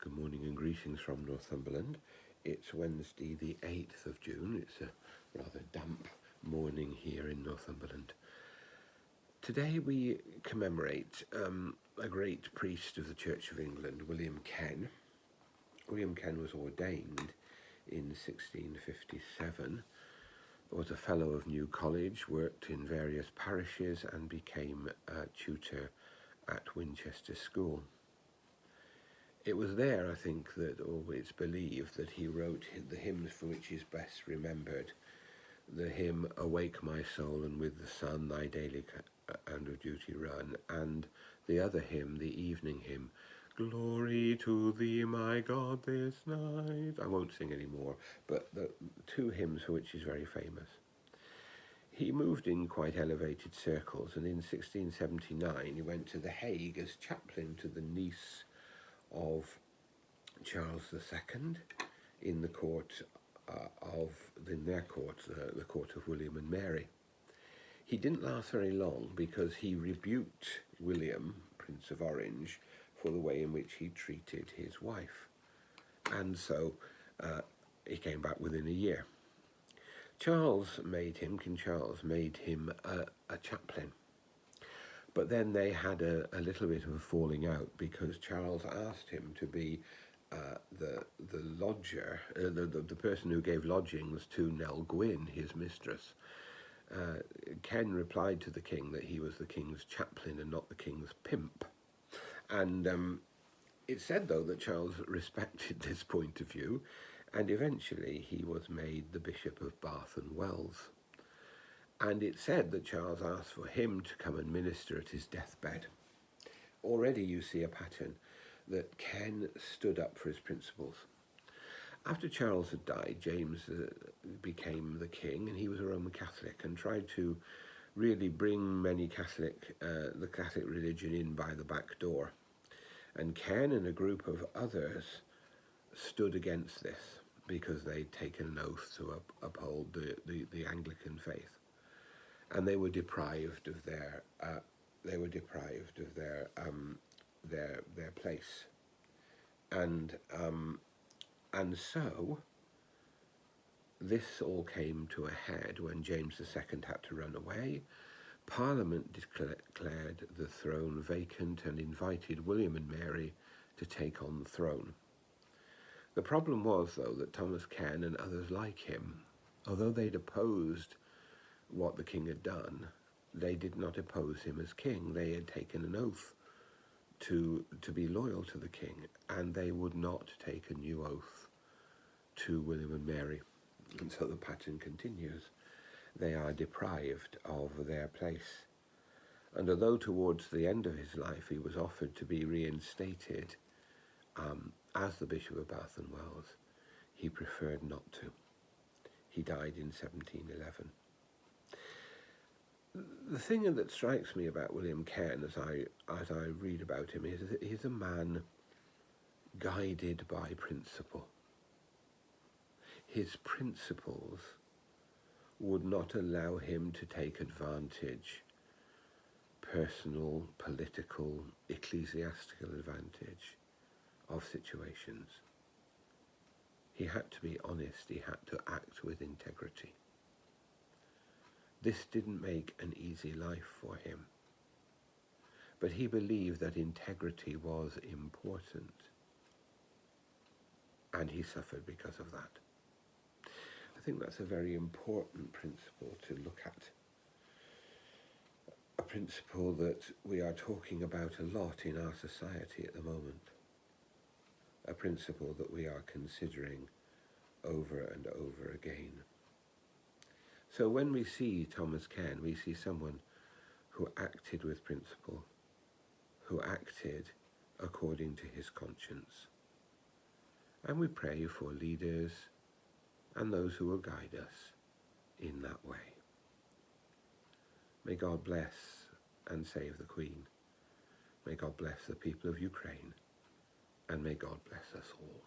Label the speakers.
Speaker 1: Good morning and greetings from Northumberland. It's Wednesday the 8th of June. It's a rather damp morning here in Northumberland. Today we commemorate a great priest of the Church of England, William Ken. William Ken was ordained in 1657, was a fellow of New College, worked in various parishes and became a tutor at Winchester School. It was there, I think, that, or it's believed, that he wrote the hymns for which is best remembered. The hymn, Awake My Soul, and With the Sun Thy Daily and of Duty Run, and the other hymn, the evening hymn, Glory to Thee, my God, this night. I won't sing any more, but the two hymns for which he's very famous. He moved in quite elevated circles, and in 1679 he went to The Hague as chaplain to the niece of Charles II in the court the court of William and Mary. He didn't last very long because he rebuked William, Prince of Orange, for the way in which he treated his wife, and so he came back within a year. King Charles made him a chaplain. But then they had a little bit of a falling out because Charles asked him to be the lodger, the person who gave lodgings to Nell Gwyn, his mistress. Ken replied to the king that he was the king's chaplain and not the king's pimp. And it's said, though, that Charles respected this point of view, and eventually he was made the Bishop of Bath and Wells. And it's said that Charles asked for him to come and minister at his deathbed. Already you see a pattern that Ken stood up for his principles. After Charles had died, James became the king, and he was a Roman Catholic and tried to really bring the Catholic religion in by the back door. And Ken and a group of others stood against this because they'd taken an oath to uphold the Anglican faith. And they were deprived of their place, and so this all came to a head when James II had to run away. Parliament declared the throne vacant and invited William and Mary to take on the throne. The problem was, though, that Thomas Ken and others like him, although they'd opposed what the king had done, they did not oppose him as king. They had taken an oath to be loyal to the king, and they would not take a new oath to William and Mary. And so the pattern continues. They are deprived of their place. And although towards the end of his life he was offered to be reinstated as the Bishop of Bath and Wells, he preferred not to. He died in 1711. The thing that strikes me about William Ken as I read about him is that he's a man guided by principle. His principles would not allow him to take advantage, personal, political, ecclesiastical advantage of situations. He had to be honest, he had to act with integrity. This didn't make an easy life for him, but he believed that integrity was important, and he suffered because of that. I think that's a very important principle to look at, a principle that we are talking about a lot in our society at the moment, a principle that we are considering over and over again. So when we see Thomas Ken, we see someone who acted with principle, who acted according to his conscience. And we pray for leaders and those who will guide us in that way. May God bless and save the Queen. May God bless the people of Ukraine, and may God bless us all.